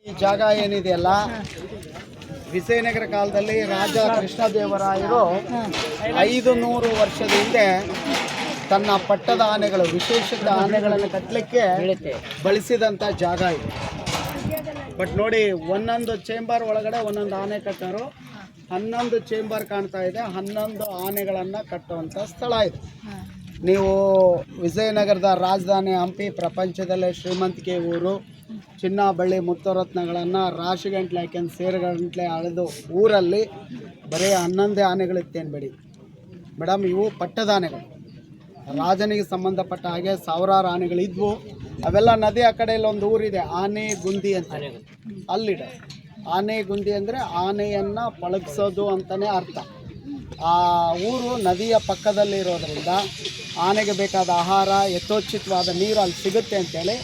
ಈ ಜಾಗ ಏನಿದೆಯಲ್ಲ, ವಿಜಯನಗರ ಕಾಲದಲ್ಲಿ ರಾಜ ಕೃಷ್ಣದೇವರಾಯರು 500 ವರ್ಷದ ಹಿಂದೆ ತನ್ನ ಪಟ್ಟದ ಆನೆಗಳು, ವಿಶೇಷದ ಆನೆಗಳನ್ನು ಕಟ್ಟಲಿಕ್ಕೆ ಬಳಸಿದಂಥ ಜಾಗ ಇದು. ಬಟ್ ನೋಡಿ, ಒಂದೊಂದು ಚೇಂಬರ್ ಒಳಗಡೆ ಒಂದೊಂದು ಆನೆ ಕಟ್ಟರು. 11 ಚೇಂಬರ್ ಕಾಣ್ತಾ ಇದೆ. 11 ಆನೆಗಳನ್ನು ಕಟ್ಟುವಂಥ ಸ್ಥಳ ಇದು. ನೀವು ವಿಜಯನಗರದ ರಾಜಧಾನಿ ಹಂಪಿ ಪ್ರಪಂಚದಲ್ಲೇ ಶ್ರೀಮಂತಿಕೆ ಊರು. ಚಿನ್ನ ಬೆಳ್ಳಿ ಮುತ್ತರತ್ನಗಳನ್ನು ರಾಶಿಗಂಟ್ಲೆ ಹಾಕ್ಯಂಡು ಸೇರುಗಂಟ್ಲೆ ಅಳೆದು ಊರಲ್ಲಿ ಬರೀ 11 ಆನೆಗಳಿತ್ತೇನು ಬೇಡಿ ಮೇಡಮ್. ಇವು ಪಟ್ಟದ ಆನೆಗಳು, ರಾಜನಿಗೆ ಸಂಬಂಧಪಟ್ಟ ಹಾಗೆ ಸಾವಿರಾರು ಆನೆಗಳಿದ್ವು. ಅವೆಲ್ಲ ನದಿ ಆ ಕಡೆಯಲ್ಲಿ ಒಂದು ಊರಿದೆ, ಆನೆ ಗುಂದಿ ಅಂತ. ಅಲ್ಲಿಡ ಆನೆ ಗುಂದಿ ಅಂದರೆ ಆನೆಯನ್ನು ಪಳಗಿಸೋದು ಅಂತಲೇ ಅರ್ಥ. ಆ ಊರು ನದಿಯ ಪಕ್ಕದಲ್ಲಿರೋದ್ರಿಂದ ಆನೆಗೆ ಬೇಕಾದ ಆಹಾರ, ಯಥೋಚಿತವಾದ ನೀರು ಅಲ್ಲಿ ಸಿಗುತ್ತೆ ಅಂತೇಳಿ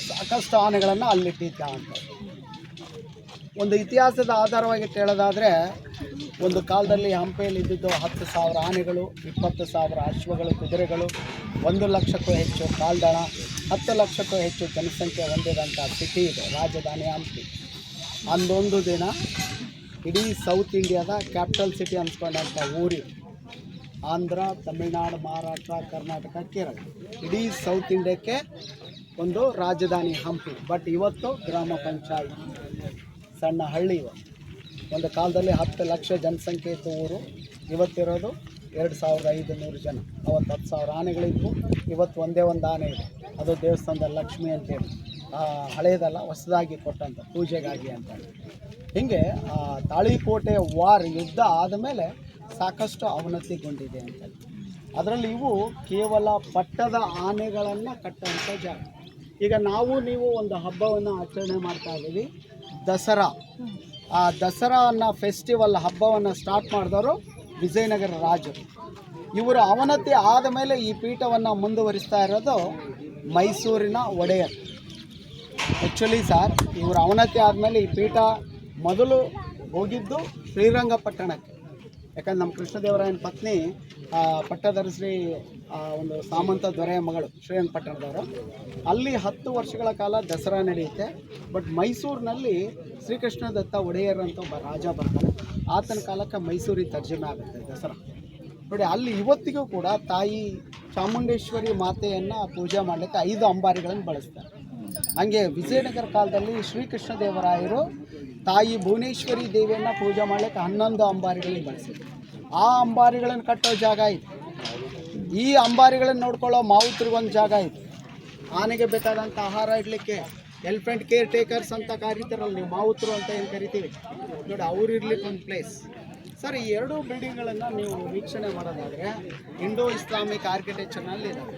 ಸಾಕಷ್ಟು ಆನೆಗಳನ್ನು ಅಲ್ಲಿಟ್ಟಿದ್ದ ಅಂತ. ಒಂದು ಇತಿಹಾಸದ ಆಧಾರವಾಗಿ ಹೇಳೋದಾದರೆ, ಒಂದು ಕಾಲದಲ್ಲಿ ಹಂಪಿಯಲ್ಲಿ ಇದ್ದಿದ್ದು 10,000 ಆನೆಗಳು, 20,000 ಅಶ್ವಗಳು, ಕುದುರೆಗಳು, 1 ಲಕ್ಷಕ್ಕೂ ಹೆಚ್ಚು ಕಾಲ್ದಳ, 10 ಲಕ್ಷಕ್ಕೂ ಹೆಚ್ಚು ಜನಸಂಖ್ಯೆ ಹೊಂದಿದಂಥ ಸಿಟಿ ಇದೆ ರಾಜಧಾನಿ ಹಂಪಿ. ಅಂದೊಂದು ದಿನ ಇಡೀ ಸೌತ್ ಇಂಡಿಯಾದ ಕ್ಯಾಪಿಟಲ್ ಸಿಟಿ ಅನ್ಸ್ಕೊಂಡಂಥ ಊರಿ. ಆಂಧ್ರ, ತಮಿಳುನಾಡು, ಮಹಾರಾಷ್ಟ್ರ, ಕರ್ನಾಟಕ, ಕೇರಳ, ಇಡೀ ಸೌತ್ ಇಂಡಿಯಾಕ್ಕೆ ಒಂದು ರಾಜಧಾನಿ ಹಂಪಿ. ಬಟ್ ಇವತ್ತು ಗ್ರಾಮ ಪಂಚಾಯತ್, ಸಣ್ಣ ಹಳ್ಳಿ. ಇವತ್ತು ಒಂದು ಕಾಲದಲ್ಲಿ 10 ಲಕ್ಷ ಜನಸಂಖ್ಯೆ ಇತ್ತು ಊರು. ಇವತ್ತಿರೋದು 2,500 ಜನ. ಅವತ್ತು 10,000 ಆನೆಗಳಿದ್ವು. ಇವತ್ತು ಒಂದೇ ಒಂದು ಆನೆ ಇದೆ, ಅದು ದೇವಸ್ಥಾನದ ಲಕ್ಷ್ಮಿ ಅಂತೇಳಿ. ಹಳೆಯದಲ್ಲ, ಹೊಸದಾಗಿ ಕೊಟ್ಟಂಥ ಪೂಜೆಗಾಗಿ ಅಂತ. ಹೀಗೆ ತಾಳಿಕೋಟೆ ವಾರ್ ಯುದ್ಧ ಆದಮೇಲೆ ಸಾಕಷ್ಟು ಅವನತಿಗೊಂಡಿದೆ ಅಂತ. ಅದರಲ್ಲಿ ಇವು ಕೇವಲ ಪಟ್ಟದ ಆನೆಗಳನ್ನು ಕಟ್ಟುವಂಥ ಜಾಗ. ಈಗ ನಾವು ನೀವು ಒಂದು ಹಬ್ಬವನ್ನು ಆಚರಣೆ ಮಾಡ್ತಾ ಇದ್ದೀವಿ, ದಸರಾ. ಆ ದಸರಾ ಅನ್ನೋ ಫೆಸ್ಟಿವಲ್ ಹಬ್ಬವನ್ನು ಸ್ಟಾರ್ಟ್ ಮಾಡಿದವರು ವಿಜಯನಗರ ರಾಜರು. ಇವರು ಅವನತಿ ಆದ ಮೇಲೆ ಈ ಪೀಠವನ್ನು ಮುಂದುವರಿಸ್ತಾ ಇರೋದು ಮೈಸೂರಿನ ಒಡೆಯರ್. ಆ್ಯಕ್ಚುಲಿ ಸರ್, ಇವರು ಅವನತಿ ಆದಮೇಲೆ ಈ ಪೀಠ ಮೊದಲು ಹೋಗಿದ್ದು ಶ್ರೀರಂಗಪಟ್ಟಣಕ್ಕೆ. ಯಾಕಂದ್ರೆ ನಮ್ಮ ಕೃಷ್ಣದೇವರಾಯನ ಪತ್ನಿ ಪಟ್ಟದರ್ಶ್ರೀ ಒಂದು ಸಾಮಂತ ದೊರೆಯ ಮಗಳು ಶ್ರೀರಂಗಪಟ್ಟಣದವರು. ಅಲ್ಲಿ 10 ವರ್ಷಗಳ ಕಾಲ ದಸರಾ ನಡೆಯುತ್ತೆ. ಬಟ್ ಮೈಸೂರಿನಲ್ಲಿ ಶ್ರೀಕೃಷ್ಣ ದತ್ತ ಒಡೆಯರ್ ಅಂತ ಒಬ್ಬ ರಾಜ ಬರ್ತಾರೆ. ಆತನ ಕಾಲಕ್ಕೆ ಮೈಸೂರಿಗೆ ತರ್ಜಮೆ ಆಗುತ್ತೆ ದಸರಾ. ನೋಡಿ, ಅಲ್ಲಿ ಇವತ್ತಿಗೂ ಕೂಡ ತಾಯಿ ಚಾಮುಂಡೇಶ್ವರಿ ಮಾತೆಯನ್ನು ಪೂಜೆ ಮಾಡಲಿಕ್ಕೆ 5 ಅಂಬಾರಿಗಳನ್ನು ಬಳಸ್ತಾರೆ. ಹಾಗೆ ವಿಜಯನಗರ ಕಾಲದಲ್ಲಿ ಶ್ರೀಕೃಷ್ಣದೇವರಾಯರು ತಾಯಿ ಭುವನೇಶ್ವರಿ ದೇವಿಯನ್ನು ಪೂಜೆ ಮಾಡಲಿಕ್ಕೆ 11 ಅಂಬಾರಿಗಳನ್ನು ಬಳಸಿದ್ರು. ಆ ಅಂಬಾರಿಗಳನ್ನು ಕಟ್ಟೋ ಜಾಗ ಇದೆ. ಈ ಅಂಬಾರಿಗಳನ್ನು ನೋಡ್ಕೊಳ್ಳೋ ಮಾವುತರಿಗೊಂದು ಜಾಗ ಇದೆ. ಆನೆಗೆ ಬೇಕಾದಂಥ ಆಹಾರ ಇಡಲಿಕ್ಕೆ ಎಲಿಫೆಂಟ್ ಕೇರ್ ಟೇಕರ್ಸ್ ಅಂತ ಕರೀತಾರಲ್ಲ ನೀವು, ಮಾವುತರು ಅಂತ ಏನು ಕರಿತೀವಿ ನೋಡಿ, ಅವ್ರು ಇರ್ಲಿಕ್ಕೆ ಒಂದು ಪ್ಲೇಸ್. ಸರ್, ಈ 2 ಬಿಲ್ಡಿಂಗ್ಗಳನ್ನು ನೀವು ವೀಕ್ಷಣೆ ಮಾಡೋದಾದರೆ ಇಂಡೋ ಇಸ್ಲಾಮಿಕ್ ಆರ್ಕಿಟೆಕ್ಚರ್ನಲ್ಲಿ ಇದ್ದಾವೆ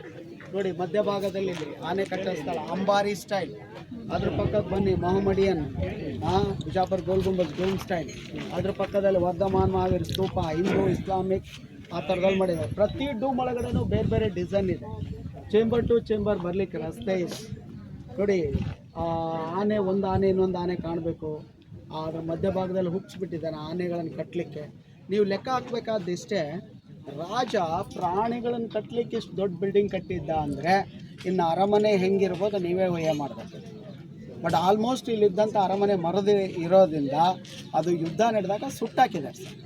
ನೋಡಿ. ಮಧ್ಯಭಾಗದಲ್ಲಿ ಆನೆ ಕಟ್ಟೋ ಸ್ಥಳ ಅಂಬಾರಿ ಸ್ಟೈಲ್. ಅದ್ರ ಪಕ್ಕಕ್ಕೆ ಬನ್ನಿ, ಮೊಹಮ್ಮಡಿಯನ್, ಬಿಜಾಪುರ್ ಗೋಲ್ ಗುಂಬಜ್ ಡೋಮ್ ಸ್ಟೈಲ್. ಅದ್ರ ಪಕ್ಕದಲ್ಲಿ ವರ್ಧಮಾನ್ ಮಹಾವೀರ್ ಸ್ತೂಪ, ಇಂಡೋ ಇಸ್ಲಾಮಿಕ್ ಆ ಥರದಲ್ಲಿ ಮಾಡಿದ್ದಾರೆ. ಪ್ರತಿ ಡೂಮ್ ಒಳಗಡೆನೂ ಬೇರೆ ಬೇರೆ ಡಿಸೈನ್ ಇದೆ. ಚೇಂಬರ್ ಟು ಚೇಂಬರ್ ಬರಲಿಕ್ಕೆ ರಸ್ತೆ ಇದೆ ನೋಡಿ. ಆನೆ, ಒಂದು ಆನೆ ಇನ್ನೊಂದು ಆನೆ ಕಾಣಬೇಕು. ಅದರ ಮಧ್ಯಭಾಗದಲ್ಲಿ ಹುಚ್ಚಿಬಿಟ್ಟಿದ್ದಾನೆ ಆನೆಗಳನ್ನು ಕಟ್ಟಲಿಕ್ಕೆ. ನೀವು ಲೆಕ್ಕ ಹಾಕಬೇಕಾದಿಷ್ಟೇ, ರಾಜ ಪ್ರಾಣಿಗಳನ್ನು ಕಟ್ಟಲಿಕ್ಕೆ ಇಷ್ಟು ದೊಡ್ಡ ಬಿಲ್ಡಿಂಗ್ ಕಟ್ಟಿದ್ದ ಅಂದರೆ ಇನ್ನು ಅರಮನೆ ಹೆಂಗಿರ್ಬೋದು ನೀವೇ ಊಹೆ ಮಾಡಬೇಕು. ಬಟ್ ಆಲ್ಮೋಸ್ಟ್ ಇಲ್ಲಿದ್ದಂಥ ಅರಮನೆ ಮರದೇ ಇರೋದ್ರಿಂದ ಅದು ಯುದ್ಧ ನಡೆದಾಗ ಸುಟ್ಟಾಕಿದ್ದಾರೆ ಸರ್.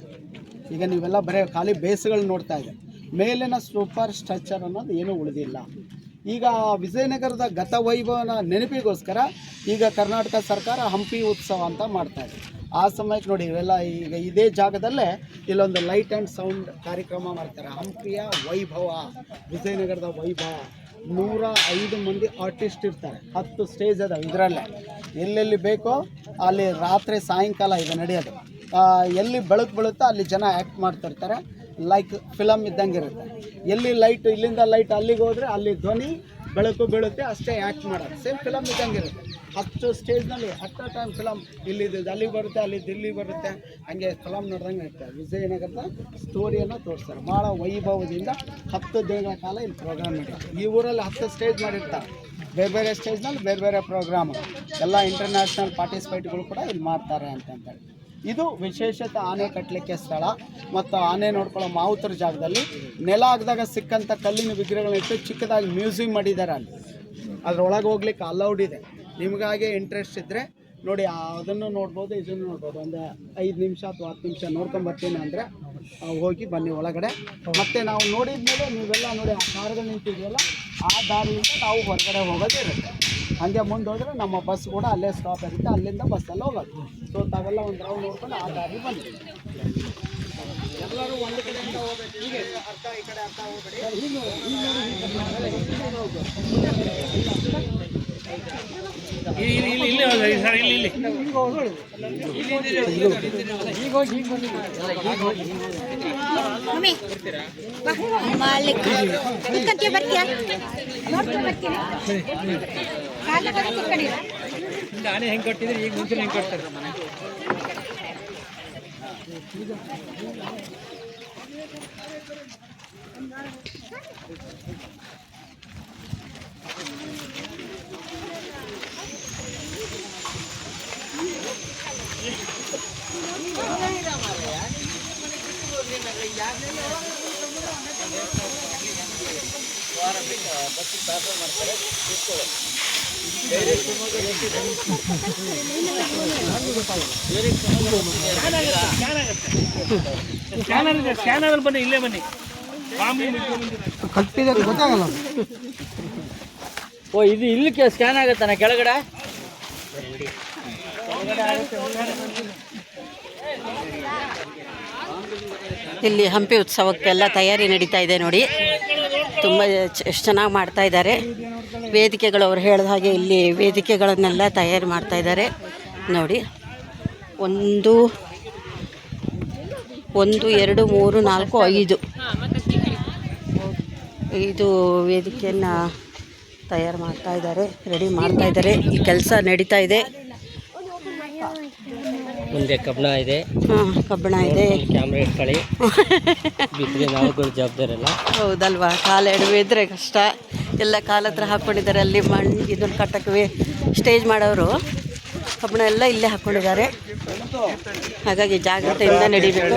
ಈಗ ನೀವೆಲ್ಲ ಬರೀ ಖಾಲಿ ಬೇಸ್ಗಳು ನೋಡ್ತಾ ಇದೆ, ಮೇಲಿನ ಸೂಪರ್ ಸ್ಟ್ರಕ್ಚರ್ ಅನ್ನೋದು ಏನೂ ಉಳಿದಿಲ್ಲ. ಈಗ ವಿಜಯನಗರದ ಗತವೈಭವನ ನೆನಪಿಗೋಸ್ಕರ ಈಗ ಕರ್ನಾಟಕ ಸರ್ಕಾರ ಹಂಪಿ ಉತ್ಸವ ಅಂತ ಮಾಡ್ತಾಯಿದೆ. ಆ ಸಮಯಕ್ಕೆ ನೋಡಿ, ಇವೆಲ್ಲ ಈಗ ಇದೇ ಜಾಗದಲ್ಲೇ ಇಲ್ಲೊಂದು ಲೈಟ್ ಆ್ಯಂಡ್ ಸೌಂಡ್ ಕಾರ್ಯಕ್ರಮ ಮಾಡ್ತಾರೆ. ಹಂಪಿಯ ವೈಭವ, ವಿಜಯನಗರದ ವೈಭವ. 105 ಮಂದಿ ಆರ್ಟಿಸ್ಟ್ ಇರ್ತಾರೆ. 10 ಸ್ಟೇಜ್ ಅದಾವೆ ಇದರಲ್ಲೇ. ಎಲ್ಲೆಲ್ಲಿ ಬೇಕೋ ಅಲ್ಲಿ ರಾತ್ರಿ ಸಾಯಂಕಾಲ ಇದು ನಡೆಯೋದು. ಎಲ್ಲಿ ಬೆಳಕು ಬೀಳುತ್ತೋ ಅಲ್ಲಿ ಜನ ಆ್ಯಕ್ಟ್ ಮಾಡ್ತಿರ್ತಾರೆ. ಲೈಕ್ ಫಿಲಮ್ ಇದ್ದಂಗೆ ಇರುತ್ತೆ. ಎಲ್ಲಿ ಲೈಟ್, ಇಲ್ಲಿಂದ ಲೈಟ್ ಅಲ್ಲಿಗೆ ಹೋದರೆ ಅಲ್ಲಿ ಧ್ವನಿ ಬೆಳಕು ಬೀಳುತ್ತೆ, ಅಷ್ಟೇ ಆ್ಯಕ್ಟ್ ಮಾಡೋದು. ಸೇಮ್ ಫಿಲಮ್ ಇದ್ದಂಗೆ ಇರುತ್ತೆ. 10 ಸ್ಟೇಜ್ನಲ್ಲಿ ಅಟ್ ಅ ಟೈಮ್ ಫಿಲಮ್ ಇಲ್ಲಿದ್ದು ಅಲ್ಲಿಗೆ ಬರುತ್ತೆ, ಅಲ್ಲಿದ್ದು ಇಲ್ಲಿಗೆ ಬರುತ್ತೆ. ಹಾಗೆ ಫಿಲಮ್ ನೋಡ್ದಂಗೆ ಇರ್ತಾರೆ. ವಿಜಯನಗರದ ಸ್ಟೋರಿಯನ್ನು ತೋರಿಸ್ತಾರೆ. ಭಾಳ ವೈಭವದಿಂದ 10 ದಿನಗಳ ಕಾಲ ಇಲ್ಲಿ ಪ್ರೋಗ್ರಾಮ್ ನಡೆಯುತ್ತೆ. ಈ ಊರಲ್ಲಿ 10 ಸ್ಟೇಜ್ ಮಾಡಿರ್ತಾರೆ. ಬೇರೆ ಬೇರೆ ಸ್ಟೇಜ್ನಲ್ಲಿ ಬೇರೆ ಬೇರೆ ಪ್ರೋಗ್ರಾಮು. ಎಲ್ಲ ಇಂಟರ್ನ್ಯಾಷನಲ್ ಪಾರ್ಟಿಸಿಪೇಟ್ಗಳು ಕೂಡ ಇಲ್ಲಿ ಮಾಡ್ತಾರೆ ಅಂತಂತಾರೆ. ಇದು ವಿಶೇಷತೆ ಆನೆ ಕಟ್ಟಲಿಕ್ಕೆ ಸ್ಥಳ. ಮತ್ತು ಆನೆ ನೋಡ್ಕೊಳ್ಳೋ ಮಾವುತರ ಜಾಗದಲ್ಲಿ ನೆಲ ಆಗದಾಗ ಸಿಕ್ಕಂಥ ಕಲ್ಲಿನ ವಿಗ್ರಹಗಳನ್ನ ಇಟ್ಟು ಚಿಕ್ಕದಾಗಿ ಮ್ಯೂಸಿಯಂ ಮಾಡಿದ್ದಾರೆ ಅಲ್ಲಿ. ಅದರೊಳಗೆ ಹೋಗ್ಲಿಕ್ಕೆ ಅಲೌಡ್ ಇದೆ. ನಿಮಗಾಗೆ ಇಂಟ್ರೆಸ್ಟ್ ಇದ್ದರೆ ನೋಡಿ ಅದನ್ನು ನೋಡ್ಬೋದು, ಇದನ್ನು ನೋಡ್ಬೋದು. ಒಂದು 5 ನಿಮಿಷ ಅಥವಾ 10 ನಿಮಿಷ ನೋಡ್ಕೊಂಬರ್ತೀನಿ ಅಂದರೆ ಹೋಗಿ ಬನ್ನಿ ಒಳಗಡೆ. ಮತ್ತು ನಾವು ನೋಡಿದ್ಮೇಲೆ ನೀವೆಲ್ಲ ನೋಡಿ ಆ ಕಾರುಗಳು ನಿಂತಿದೆಯಲ್ಲ, ಆ ದಾರಿಯಿಂದ ನಾವು ಹೊರಗಡೆ ಹೋಗೋದೇ ಇರುತ್ತೆ. ಹಾಗೆ ಮುಂದೆ ಹೋದರೆ ನಮ್ಮ ಬಸ್ ಕೂಡ ಅಲ್ಲೇ ಸ್ಟಾಪ್ ಇರುತ್ತೆ, ಅಲ್ಲಿಂದ ಬಸ್ಸಲ್ಲಿ ಹೋಗೋದು. ಸೊ ತಾವೆಲ್ಲ ಒಂದು ರೌಂಡ್ ನೋಡ್ಕೊಂಡು ಆ ದಾರಿ ಬನ್ನಿ. ಎಲ್ಲರೂ ಒಂದು ಕಡೆಯಿಂದ ಹೋಗ್ಬೇಕು. ಹೀಗೆ ಅರ್ಥ ಈ ಕಡೆ ಅರ್ಥ ಹೋಗ್ಬೇಡಿ. ನಾನೇ ಹೆಂಗೆ ಕೊಟ್ಟಿದ್ರೆ ಈಗ ಮುಂಚೆ ಹೆಂಗೆ ಕೊಡ್ತಾರೆ. ಸ್ಕ್ಯಾನರ್ ಬನ್ನಿ, ಇಲ್ಲೇ ಬನ್ನಿ. ಗೊತ್ತಾಗಲ್ಲ. ಓ ಇದು ಇಲ್ಲಿ ಸ್ಕ್ಯಾನ್ ಆಗುತ್ತಾನ ಕೆಳಗಡೆ. ಇಲ್ಲಿ ಹಂಪಿ ಉತ್ಸವಕ್ಕೆಲ್ಲ ತಯಾರಿ ನಡೀತಾ ಇದೆ ನೋಡಿ. ತುಂಬ ಎಷ್ಟು ಚೆನ್ನಾಗಿ ಮಾಡ್ತಾ ಇದ್ದಾರೆ. ವೇದಿಕೆಗಳು ಅವ್ರು ಹೇಳಿದ ಹಾಗೆ ಇಲ್ಲಿ ವೇದಿಕೆಗಳನ್ನೆಲ್ಲ ತಯಾರಿ ಮಾಡ್ತಾ ಇದ್ದಾರೆ ನೋಡಿ. 1 2 3 4 5 ವೇದಿಕೆಯನ್ನು ತಯಾರು ಮಾಡ್ತಾ ಇದ್ದಾರೆ, ರೆಡಿ ಮಾಡ್ತಾ ಇದ್ದಾರೆ. ಈ ಕೆಲಸ ನಡೀತಾ ಇದೆ. ಮುಂದೆ ಕಬ್ಬಣ ಇದೆ. ಕಬ್ಬಣ ಇದೆ. ಕ್ಯಾಮ್ರಾ ಇಟ್ಕೊಳ್ಳಿ, ಬಿಟ್ಟರೆ ನಾವುಗಳು ಜವಾಬ್ದಾರಲ್ಲ. ಹೌದಲ್ವಾ, ಕಾಲು ಎಡವಿದ್ರೆ ಕಷ್ಟ. ಎಲ್ಲ ಕಾಲ ಹತ್ರ ಹಾಕ್ಕೊಂಡಿದ್ದಾರೆ. ಅಲ್ಲಿ ಮಣ್ಣು ಇದನ್ನು ಕಟ್ಟಕ್ಕೆ ಸ್ಟೇಜ್ ಮಾಡೋರು ಕಬ್ಬಣ ಎಲ್ಲ ಇಲ್ಲೇ ಹಾಕ್ಕೊಂಡಿದ್ದಾರೆ. ಹಾಗಾಗಿ ಜಾಗ್ರತೆಯಿಂದ ನಡಿಬೇಕು.